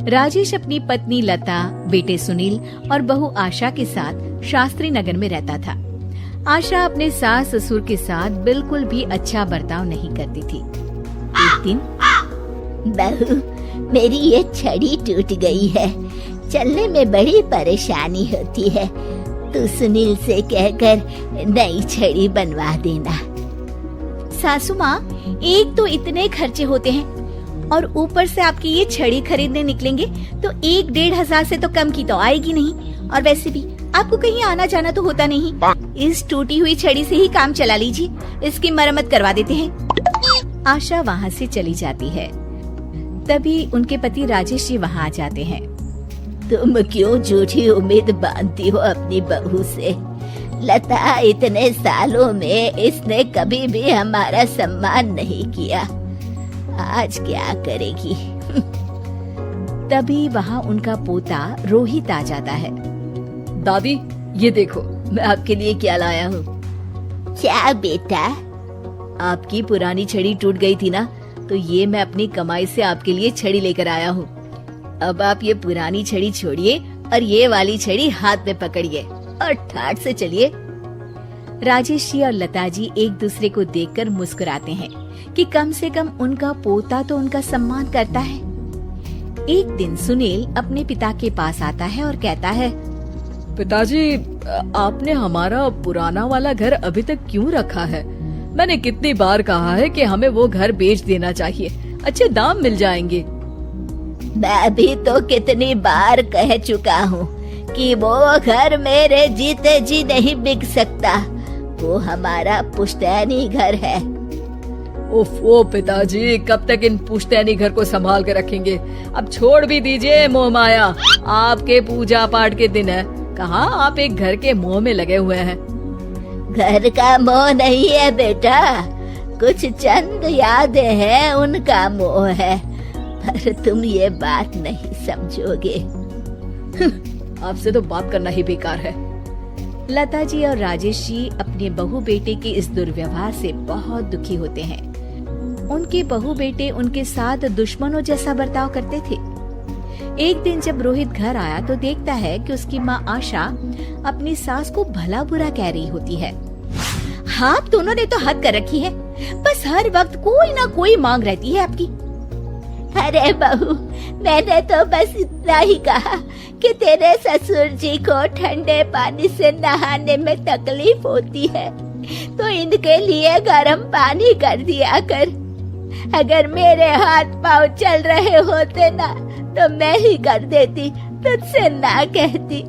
राजेश अपनी पत्नी लता, बेटे सुनील और बहू आशा के साथ शास्त्री नगर में रहता था। आशा अपने सास ससुर के साथ बिल्कुल भी अच्छा बर्ताव नहीं करती थी। एक दिन, बहू, मेरी ये छड़ी टूट गई है, चलने में बड़ी परेशानी होती है। तू सुनील से कहकर नई छड़ी बनवा देना। सासू माँ, एक तो इतने खर्चे होते हैं और ऊपर से आपकी ये छड़ी खरीदने निकलेंगे तो 1-1.5 से तो कम की तो आएगी नहीं। और वैसे भी आपको कहीं आना जाना तो होता नहीं। इस टूटी हुई छड़ी से ही काम चला लीजिए, इसकी मरम्मत करवा देते हैं। आशा वहाँ से चली जाती है। तभी उनके पति राजेश जी वहाँ आ जाते हैं। तुम क्यों झूठी उम्मीद बांधती हो अपनी बहू से? लता इतने सालों में इसने कभी भी हमारा सम्मान नहीं किया, आज क्या करेगी? तभी वहाँ उनका पोता रोहित आ जाता है। दादी, ये देखो मैं आपके लिए क्या लाया हूँ। क्या बेटा? आपकी पुरानी छड़ी टूट गई थी ना, तो ये मैं अपनी कमाई से आपके लिए छड़ी लेकर आया हूँ। अब आप ये पुरानी छड़ी छोड़िए और ये वाली छड़ी हाथ में पकड़िए और ठाठ से चलिए। राजेश जी और लता जी एक दूसरे को देखकर मुस्कुराते हैं कि कम से कम उनका पोता तो उनका सम्मान करता है। एक दिन सुनील अपने पिता के पास आता है और कहता है, पिताजी, आपने हमारा पुराना वाला घर अभी तक क्यों रखा है? मैंने कितनी बार कहा है कि हमें वो घर बेच देना चाहिए, अच्छे दाम मिल जाएंगे। मैं भी तो कितनी बार कह चुका हूँ कि वो घर मेरे जीते जी नहीं बिक सकता, वो हमारा पुश्तैनी घर है। ओफो पिताजी, कब तक इन पुश्तैनी घर को संभाल कर रखेंगे? अब छोड़ भी दीजिए मोह माया, आपके पूजा पाठ के दिन है, कहाँ आप एक घर के मोह में लगे हुए हैं। घर का मोह नहीं है बेटा, कुछ चंद यादें हैं, उनका मोह है, पर तुम ये बात नहीं समझोगे। आपसे तो बात करना ही बेकार है। लता जी और राजेश जी अपने बहू बेटे के इस दुर्व्यवहार से बहुत दुखी होते हैं। उनके बहू बेटे उनके साथ दुश्मनों जैसा बर्ताव करते थे। एक दिन जब रोहित घर आया तो देखता है कि उसकी माँ आशा अपनी सास को भला बुरा कह रही होती है। आप दोनों ने तो हद कर रखी है, बस हर वक्त कोई ना कोई मांग रहती है आपकी। अरे बहू, मैंने तो बस इतना ही कहा कि तेरे ससुर जी को ठंडे पानी से नहाने में तकलीफ होती है, तो इनके लिए गर्म पानी कर दिया कर। अगर मेरे हाथ पाँव चल रहे होते ना तो मैं ही कर देती, तुझसे ना कहती।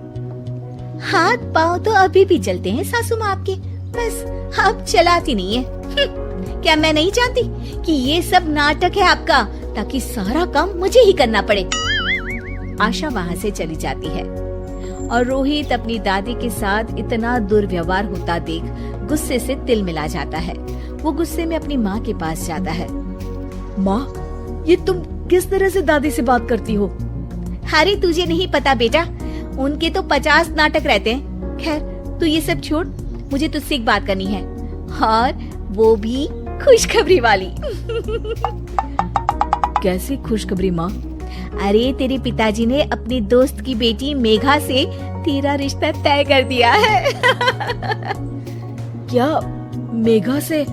हाथ पाँव तो अभी भी चलते हैं सासू माँ आपके, बस आप चलाती नहीं है। क्या मैं नहीं जानती कि ये सब नाटक है आपका, ताकि सारा काम मुझे ही करना पड़े। आशा वहाँ से चली जाती है और रोहित अपनी दादी के साथ इतना दुर्व्यवहार होता देख गुस्से से तिल मिला जाता है। वो गुस्से में अपनी माँ के पास जाता है। माँ, ये तुम किस तरह से दादी से बात करती हो? अरे तुझे नहीं पता बेटा, उनके तो 50 नाटक रहते हैं। खैर तू ये सब छोड़, मुझे तुझसे एक बात करनी है, और वो भी खुशखबरी वाली। कैसी खुशखबरी माँ? अरे तेरे पिताजी ने अपनी दोस्त की बेटी मेघा से तेरा रिश्ता तय कर दिया है। क्या मेघा से?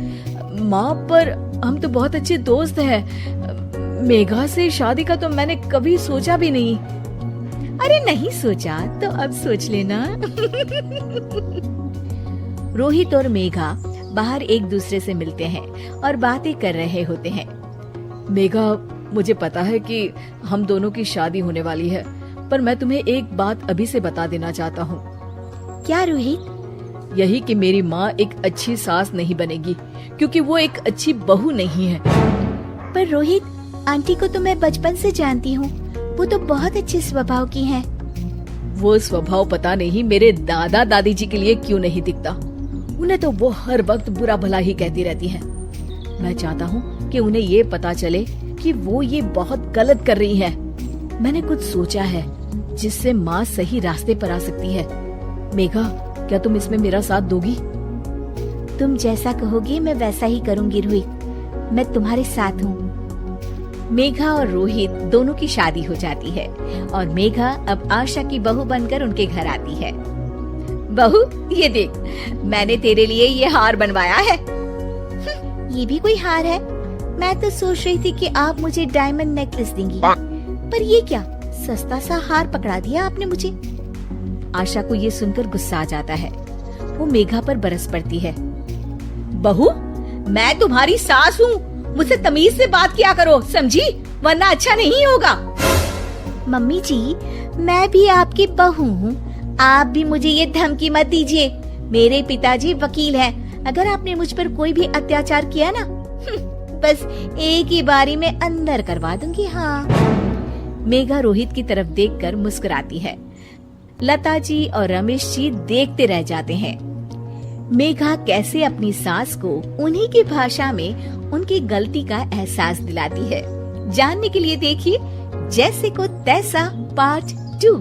माँ, पर हम तो बहुत अच्छे दोस्त हैं। मेघा से शादी का तो मैंने कभी सोचा भी नहीं। अरे नहीं सोचा तो अब सोच लेना। रोहित और मेघा बाहर एक दूसरे से मिलते हैं और बातें कर रहे होते हैं। मेघा, मुझे पता है कि हम दोनों की शादी होने वाली है, पर मैं तुम्हें एक बात अभी से बता देना चाहता हूँ। क्या रोहित? यही कि मेरी माँ एक अच्छी सास नहीं बनेगी, क्योंकि वो एक अच्छी बहू नहीं है। पर रोहित, आंटी को तो मैं बचपन से जानती हूँ, वो तो बहुत अच्छे स्वभाव की हैं। वो स्वभाव पता नहीं मेरे दादा दादी जी के लिए क्यों नहीं दिखता। उन्हें तो वो हर वक्त बुरा भला ही कहती रहती हैं। मैं चाहता हूँ कि उन्हें ये पता चले कि वो ये बहुत गलत कर रही है। मैंने कुछ सोचा है जिससे माँ सही रास्ते पर आ सकती है। मेघा, क्या तुम इसमें मेरा साथ दोगी? तुम जैसा कहोगी मैं वैसा ही करूँगी रोहित, मैं तुम्हारे साथ हूँ। मेघा और रोहित दोनों की शादी हो जाती है और मेघा अब आशा की बहू बनकर उनके घर आती है। बहू, ये देख, मैंने तेरे लिए ये हार बनवाया है। ये भी कोई हार है? मैं तो सोच रही थी कि आप मुझे डायमंड नेकलेस देंगी, पर ये क्या सस्ता सा हार पकड़ा दिया आपने मुझे। आशा को ये सुनकर गुस्सा आ जाता है। वो मेघा पर बरस पड़ती है। बहू, मैं तुम्हारी सास हूँ, मुझसे तमीज से बात किया करो, समझी? वरना अच्छा नहीं होगा। मम्मी जी, मैं भी आपकी बहू हूँ, आप भी मुझे ये धमकी मत दीजिए। मेरे पिताजी वकील हैं, अगर आपने मुझ पर कोई भी अत्याचार किया ना, बस एक ही बारी में अंदर करवा दूंगी। हाँ। मेघा रोहित की तरफ देखकर मुस्कुराती है। लता जी और रमेश जी देखते रह जाते हैं। मेघा कैसे अपनी सास को उन्हीं की भाषा में उनकी गलती का एहसास दिलाती है। जानने के लिए देखिए जैसे को तैसा पार्ट 2।